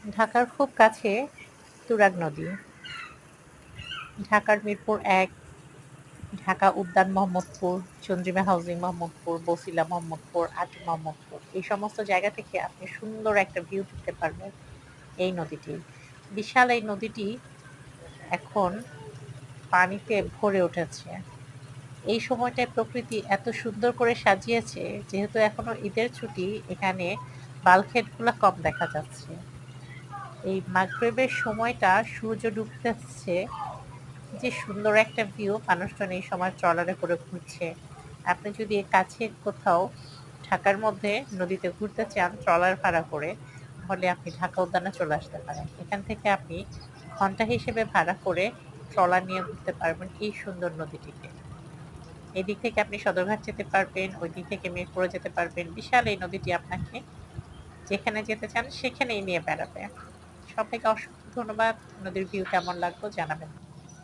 ঢাকার খুব কাছে তুরাগ নদী। ঢাকার মিরপুর ১, ঢাকা উদ্যান মোহাম্মদপুর, চন্দ্রিমা হাউজিং মোহাম্মদপুর, বছিলা মোহাম্মদপুর, আটি মোহাম্মদপুর এই সমস্ত জায়গা থেকে আপনি সুন্দর একটা ভিউ দেখতে পারবেন এই নদীটি। বিশাল এই নদীটি এখন পানিতে ভরে উঠেছে। এই সময়টায় প্রকৃতি এত সুন্দর করে সাজিয়েছে, যেহেতু এখনো ঈদের ছুটি, এখানে বাল্কহেডগুলা কম দেখা যাচ্ছে। এই মাগরিবের সময়টা সূর্য ডুবতেছে, যে সুন্দর একটা ভিউ, মানুষজন এই সময় ট্রলারে করে ঘুরছে। আপনি যদি কাছে কোথাও ঢাকার মধ্যে নদীতে ঘুরতে চান ট্রলার ভাড়া করে, তাহলে আপনি ঢাকা উদ্যানে চলে আসতে পারেন। এখান থেকে আপনি ঘন্টা হিসেবে ভাড়া করে ট্রলার নিয়ে ঘুরতে পারবেন এই সুন্দর নদীটিতে। এদিক থেকে আপনি সদরঘাট যেতে পারবেন, ওই দিক থেকে মিরপুরে যেতে পারবেন। বিশাল এই নদীটি আপনাকে যেখানে যেতে চান সেখানেই নিয়ে বেড়াবে। সবাইকে অসংখ্য ধন্যবাদ। নদীর ভিউ কেমন লাগলো জানাবেন।